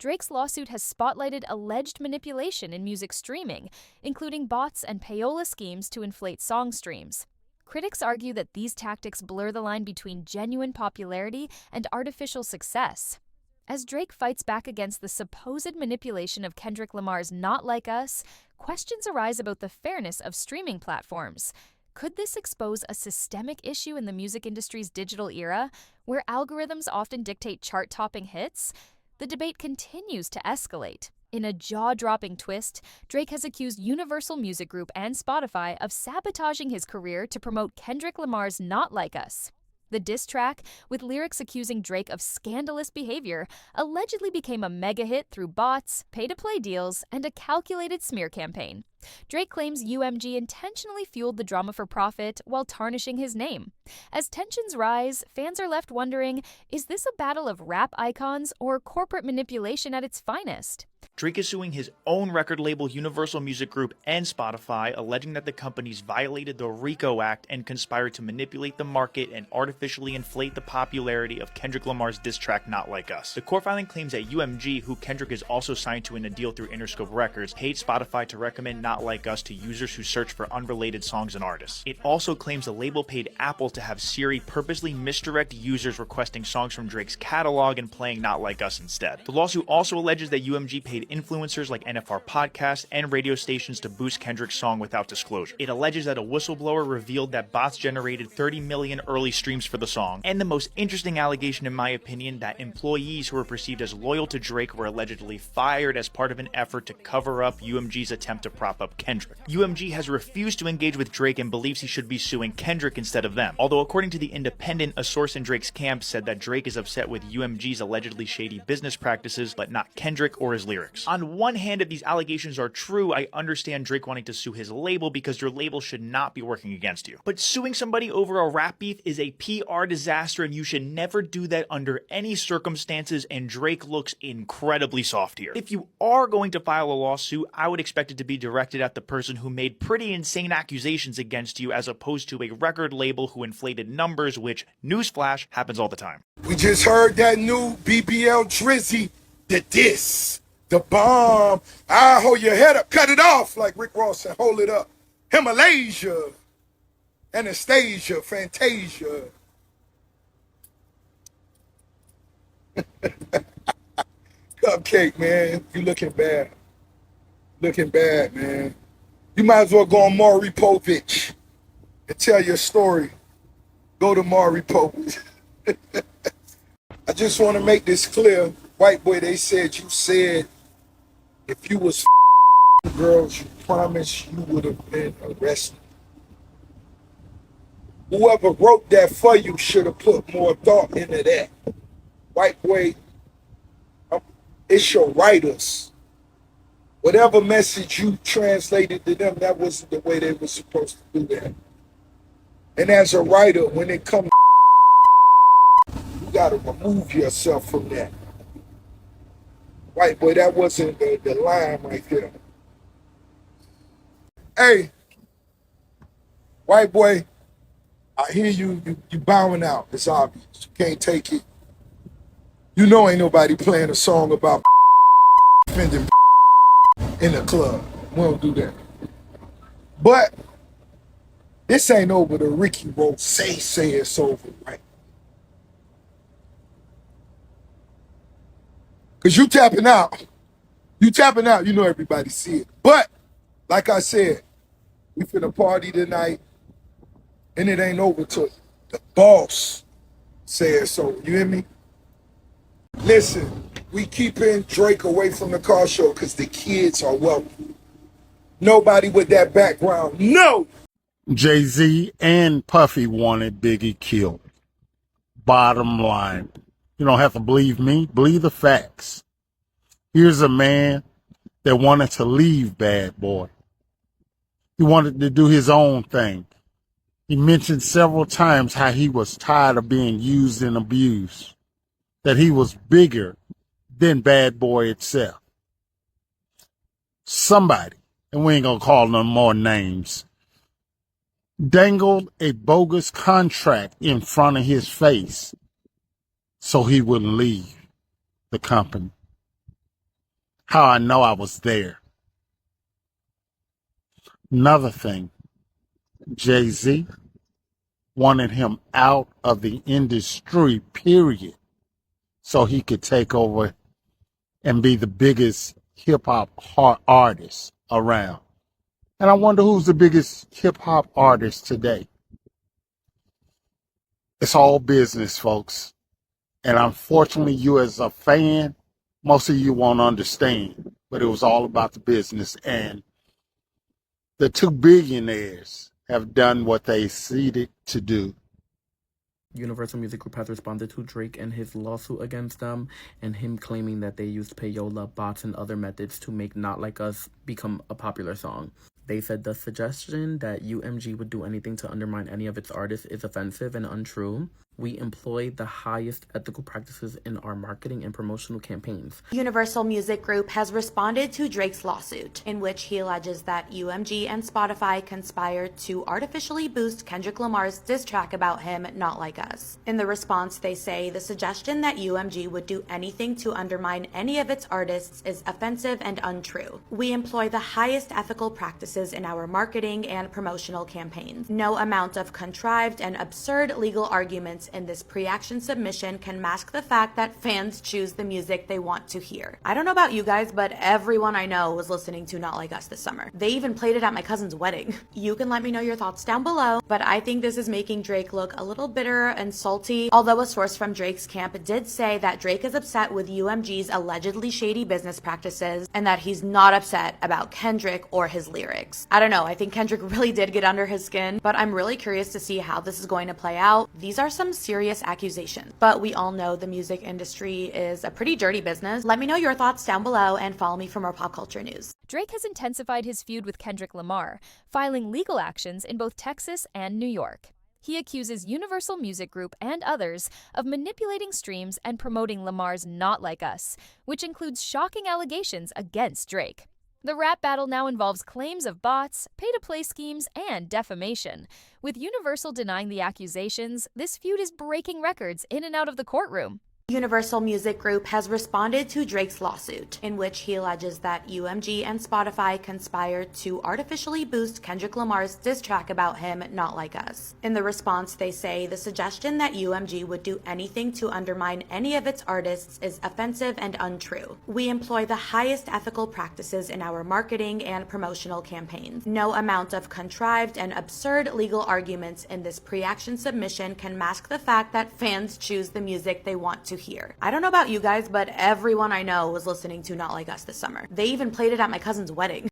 Drake's lawsuit has spotlighted alleged manipulation in music streaming, including bots and payola schemes to inflate song streams. Critics argue that these tactics blur the line between genuine popularity and artificial success. As Drake fights back against the supposed manipulation of Kendrick Lamar's Not Like Us, questions arise about the fairness of streaming platforms. Could this expose a systemic issue in the music industry's digital era, where algorithms often dictate chart-topping hits? The debate continues to escalate. In a jaw-dropping twist, Drake has accused Universal Music Group and Spotify of sabotaging his career to promote Kendrick Lamar's Not Like Us. The diss track, with lyrics accusing Drake of scandalous behavior, allegedly became a mega hit through bots, pay-to-play deals, and a calculated smear campaign. Drake claims UMG intentionally fueled the drama for profit while tarnishing his name. As tensions rise, fans are left wondering, is this a battle of rap icons or corporate manipulation at its finest? Drake is suing his own record label Universal Music Group and Spotify, alleging that the companies violated the RICO Act and conspired to manipulate the market and artificially inflate the popularity of Kendrick Lamar's diss track Not Like Us. The court filing claims that UMG, who Kendrick is also signed to in a deal through Interscope Records, paid Spotify to recommend Not Like Us to users who search for unrelated songs and artists. It also claims the label paid Apple to have Siri purposely misdirect users requesting songs from Drake's catalog and playing Not Like Us instead. The lawsuit also alleges that UMG paid influencers like NFR podcasts and radio stations to boost Kendrick's song without disclosure. It alleges that a whistleblower revealed that bots generated 30 million early streams for the song, and the most interesting allegation in my opinion, that employees who were perceived as loyal to Drake were allegedly fired as part of an effort to cover up UMG's attempt to prop up Kendrick. UMG has refused to engage with Drake and believes he should be suing Kendrick instead of them, although according to The Independent, a source in Drake's camp said that Drake is upset with UMG's allegedly shady business practices, but not Kendrick or his lyrics. On one hand, if these allegations are true, I understand Drake wanting to sue his label because your label should not be working against you. But suing somebody over a rap beef is a PR disaster and you should never do that under any circumstances, and Drake looks incredibly soft here. If you are going to file a lawsuit, I would expect it to be directed at the person who made pretty insane accusations against you as opposed to a record label who inflated numbers, which, newsflash, happens all the time. We just heard that new BBL Drizzy, the diss. The bomb. I hold your head up, cut it off, like Rick Ross said, hold it up. Himalaya, Anastasia, Fantasia. Cupcake, man, you looking bad. Looking bad, man. You might as well go on Maury Povich and tell your story. Go to Maury Povich. I just want to make this clear. White boy, they said you said if you was girls, you promised you would have been arrested. Whoever wrote that for you should have put more thought into that. White boy, it's your writers. Whatever message you translated to them, that wasn't the way they were supposed to do that. And as a writer, when it comes to you gotta remove yourself from that. White boy, that wasn't the line right there. Hey, white boy, I hear you bowing out. It's obvious. You can't take it. You know ain't nobody playing a song about offending in the club. We don't do that. But this ain't over. The Ricky Rose say it's over, right? Because you tapping out. You tapping out. You know everybody see it. But, like I said, we finna party tonight, and it ain't over till the boss says so. You hear me? Listen, we keeping Drake away from the car show because the kids are welcome. Nobody with that background. No! Jay-Z and Puffy wanted Biggie killed. Bottom line. You don't have to believe me. Believe the facts. Here's a man that wanted to leave Bad Boy. He wanted to do his own thing. He mentioned several times how he was tired of being used and abused, that he was bigger than Bad Boy itself. Somebody, and we ain't gonna call no more names, dangled a bogus contract in front of his face so he wouldn't leave the company. how I know I was there. Another thing, Jay-Z wanted him out of the industry, period, so he could take over and be the biggest hip-hop artist around. And I wonder who's the biggest hip-hop artist today. It's all business, folks. And unfortunately, you as a fan, most of you won't understand. But it was all about the business. And the two billionaires have done what they seeded to do. Universal Music Group has responded to Drake and his lawsuit against them, and him claiming that they used payola, bots, and other methods to make Not Like Us become a popular song. They said the suggestion that UMG would do anything to undermine any of its artists is offensive and untrue. We employ the highest ethical practices in our marketing and promotional campaigns. Universal Music Group has responded to Drake's lawsuit, in which he alleges that UMG and Spotify conspired to artificially boost Kendrick Lamar's diss track about him, Not Like Us. In the response, they say the suggestion that UMG would do anything to undermine any of its artists is offensive and untrue. We employ the highest ethical practices in our marketing and promotional campaigns. No amount of contrived and absurd legal arguments in this pre-action submission can mask the fact that fans choose the music they want to hear. I don't know about you guys, but everyone I know was listening to Not Like Us this summer. They even played it at my cousin's wedding. You can let me know your thoughts down below, but I think this is making Drake look a little bitter and salty, although a source from Drake's camp did say that Drake is upset with UMG's allegedly shady business practices and that he's not upset about Kendrick or his lyrics. I don't know, I think Kendrick really did get under his skin, but I'm really curious to see how this is going to play out. These are some serious accusations, but we all know the music industry is a pretty dirty business. Let me know your thoughts down below and follow me for more pop culture news. Drake has intensified his feud with Kendrick Lamar, filing legal actions in both Texas and New York. He accuses Universal Music Group and others of manipulating streams and promoting Lamar's Not Like Us, which includes shocking allegations against Drake. The rap battle now involves claims of bots, pay-to-play schemes, and defamation. With Universal denying the accusations, this feud is breaking records in and out of the courtroom. Universal Music Group has responded to Drake's lawsuit, in which he alleges that UMG and Spotify conspired to artificially boost Kendrick Lamar's diss track about him, Not Like Us. In the response, they say the suggestion that UMG would do anything to undermine any of its artists is offensive and untrue. We employ the highest ethical practices in our marketing and promotional campaigns. No amount of contrived and absurd legal arguments in this pre-action submission can mask the fact that fans choose the music they want to hear. I don't know about you guys, but everyone I know was listening to Not Like Us this summer. They even played it at my cousin's wedding.